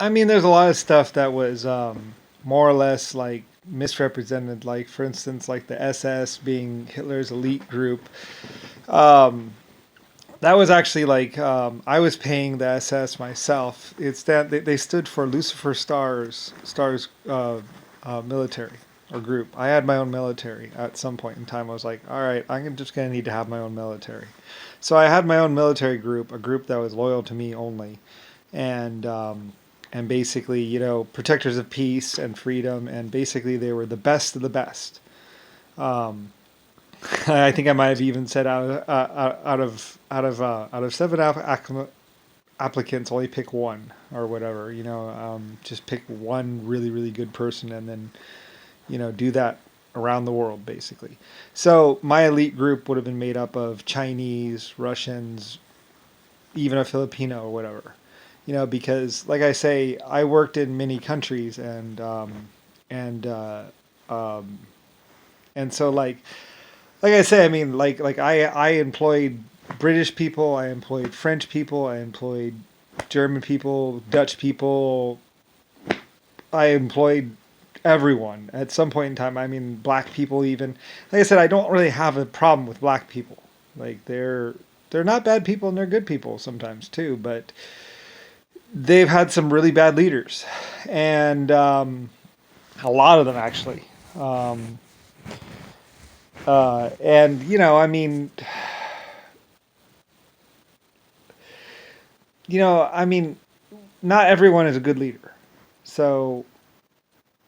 I mean, there's a lot of stuff that was more or less like misrepresented. Like, for instance, like the SS being Hitler's elite group. Um, that was actually like I was paying the SS myself. It's that they stood for Lucifer Stars military or group. I had my own military at some point in time. I was like, all right, I'm just gonna need to have my own military. So I had my own military group, a group that was loyal to me only, and basically, protectors of peace and freedom, and basically they were the best of the best. Um, I think I might have even said out of seven applicants, only pick one or whatever. Just pick one really really good person, and then do that around the world basically. So my elite group would have been made up of Chinese, Russians, even a Filipino or whatever. Because like I say, I worked in many countries, and um, and so like I say, I mean, I employed British people, I employed French people, I employed German people, Dutch people, I employed everyone at some point in time. I mean, black people even. Like I said, I don't really have a problem with black people. Like they're not bad people and they're good people sometimes too, but they've had some really bad leaders, and a lot of them actually. Um, and I mean, I mean, not everyone is a good leader. So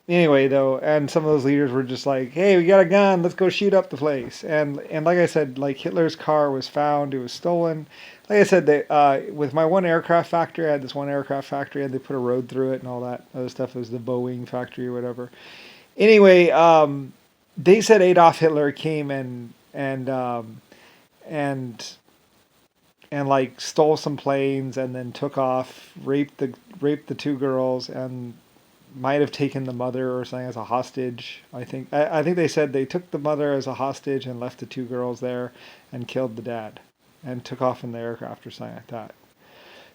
anyway, though, and some of those leaders were just like, "Hey, we got a gun. Let's go shoot up the place." And like I said, like Hitler's car was found. It was stolen. Like I said, they with my one aircraft factory, I had this one aircraft factory, and they put a road through it and all that other stuff. It was the Boeing factory or whatever. Anyway, they said Adolf Hitler came and and like stole some planes and then took off, raped the two girls, and might have taken the mother or something as a hostage. I think they said they took the mother as a hostage and left the two girls there and killed the dad and took off in the aircraft or something like that.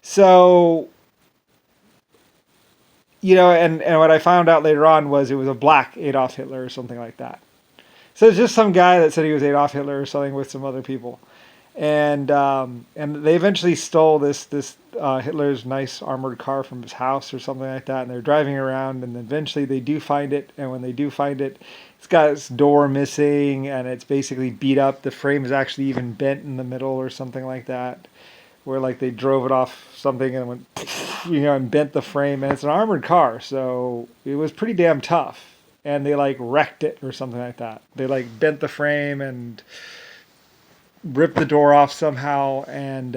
So and what I found out later on was it was a black Adolf Hitler or something like that. So it's just some guy that said he was Adolf Hitler or something with some other people, and they eventually stole this Hitler's nice armored car from his house or something like that, and they're driving around, and eventually they do find it, and when they do find it, it's got its door missing, and it's basically beat up. The frame is actually even bent in the middle or something like that, where like they drove it off something and went, and bent the frame, and it's an armored car, so it was pretty damn tough. And they like wrecked it or something like that. They like bent the frame and ripped the door off somehow, and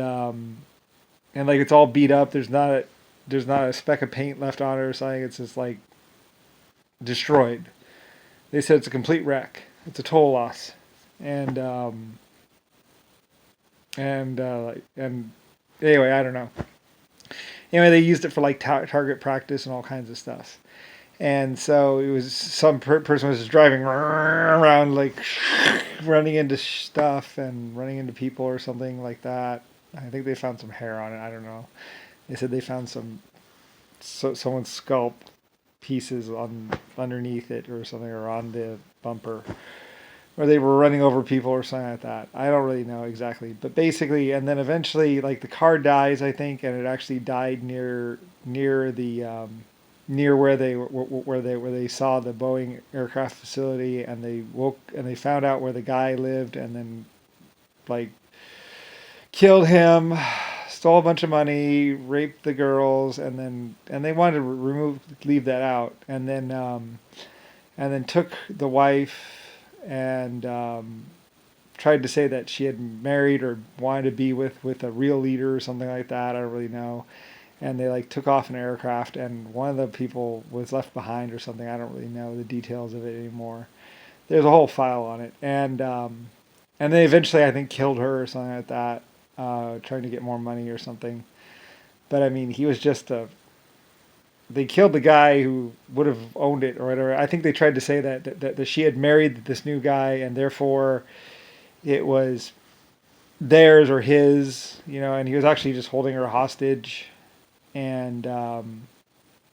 like it's all beat up. There's not a speck of paint left on it or something. It's just like destroyed. They said it's a complete wreck. It's a total loss, and and anyway, I don't know. Anyway, they used it for like target practice and all kinds of stuff. And so it was some person was just driving around like running into stuff and running into people or something like that. I think they found some hair on it. I don't know. They said they found someone's scalp pieces on underneath it or something, or on the bumper, or they were running over people or something like that. I don't really know exactly, but basically, and then eventually, like the car dies, I think, and it actually died near the near where they saw the Boeing aircraft facility, and they woke and they found out where the guy lived, and then like killed him, stole a bunch of money, raped the girls, and they wanted to leave that out, and then took the wife and tried to say that she had married or wanted to be with a real leader or something like that. I don't really know. And they like took off an aircraft, and one of the people was left behind or something. I don't really know the details of it anymore. There's a whole file on it, and they eventually I think killed her or something like that, trying to get more money or something. But I mean, he was just a. They killed the guy who would have owned it or whatever. I think they tried to say that she had married this new guy, and therefore it was theirs or his, and he was actually just holding her hostage, and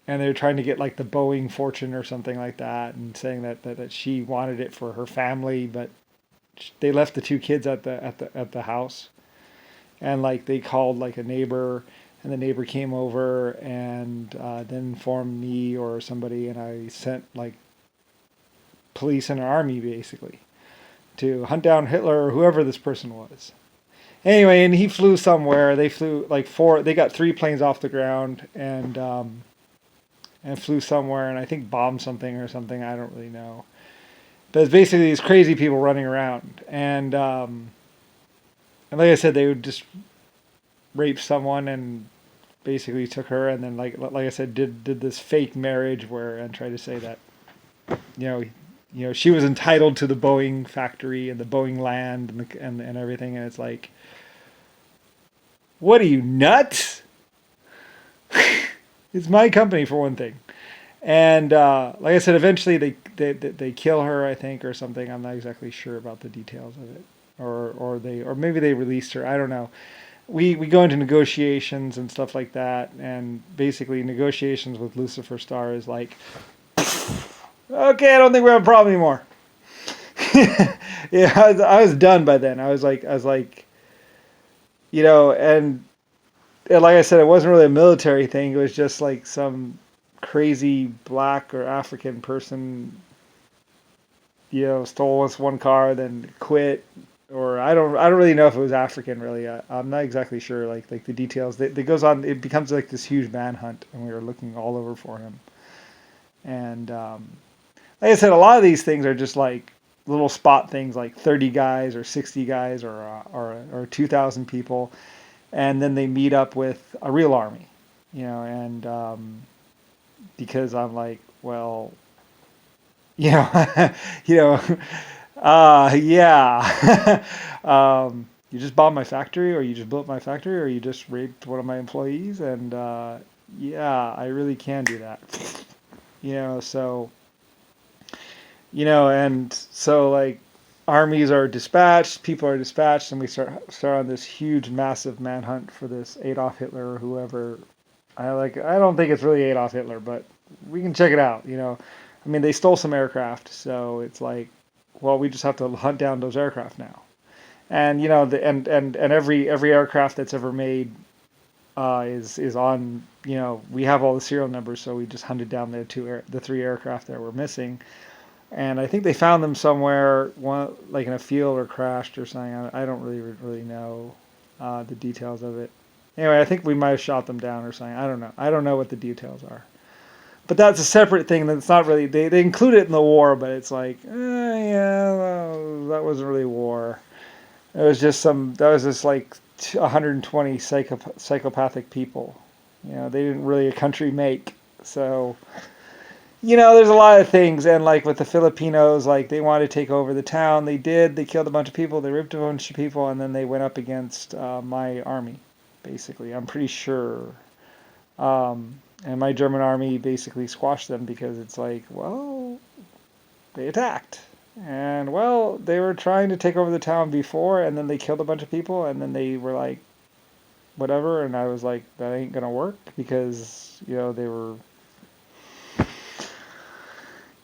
and they were trying to get like the Boeing fortune or something like that, and saying that she wanted it for her family, but they left the two kids at the house, and like they called like a neighbor, and the neighbor came over and then informed me or somebody, and I sent like police and an army basically to hunt down Hitler or whoever this person was. Anyway, and he flew somewhere. They flew like four. They got three planes off the ground and flew somewhere, and I think bombed something or something. I don't really know. But it's basically these crazy people running around, and like I said, they would just rape someone and basically took her, and then like I said, did this fake marriage where and tried to say that you know she was entitled to the Boeing factory and the Boeing land and everything, and it's like, what are you, nuts? It's my company for one thing. And like I said, eventually they kill her, I think, or something. I'm not exactly sure about the details of it, or maybe they released her. I don't know. We go into negotiations and stuff like that, and basically negotiations with Lucifer Star is like, okay, I don't think we have a problem anymore. Yeah, I was done by then. I was like, and like I said, it wasn't really a military thing. It was just like some crazy black or African person, stole us one car, then quit. Or I don't really know if it was African. Really, I'm not exactly sure. Like the details. That goes on. It becomes like this huge manhunt, and we were looking all over for him. And like I said, a lot of these things are just like little spot things, like 30 guys or 60 guys or 2,000 people, and then they meet up with a real army, and because I'm like, well, you know, you know, yeah, you just bombed my factory, or you just built my factory, or you just raped one of my employees, and yeah, I really can do that, so and so like armies are dispatched, people are dispatched, and we start on this huge, massive manhunt for this Adolf Hitler or whoever. I don't think it's really Adolf Hitler, but we can check it out. I mean, they stole some aircraft, so it's like, well, we just have to hunt down those aircraft now. And and every aircraft that's ever made is on. We have all the serial numbers, so we just hunted down the three aircraft that were missing, and I think they found them somewhere, one like in a field or crashed or something. I don't really know the details of it. Anyway, I think we might have shot them down or something. I don't know. I don't know what the details are. But that's a separate thing. That's not really. They include it in the war, but it's like, yeah, well, that wasn't really war. It was just That was just like 120 psychopathic people. They didn't really a country make. So there's a lot of things, and like with the Filipinos, like they wanted to take over the town. They did. They killed a bunch of people. They raped a bunch of people, and then they went up against my army. Basically, I'm pretty sure. And my German army basically squashed them because it's like, well, they attacked, and well, they were trying to take over the town before, and then they killed a bunch of people, and then they were like, whatever, and I was like, that ain't gonna work because they were.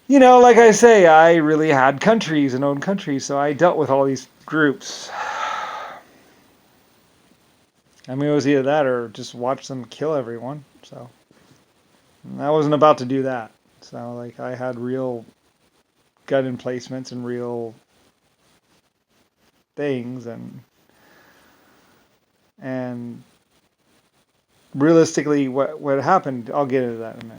Like I say, I really had countries and owned countries, so I dealt with all these groups. I mean, it was either that or just watch them kill everyone. So I wasn't about to do that. So like I had real gun emplacements and real things, and realistically, what happened? I'll get into that in a minute.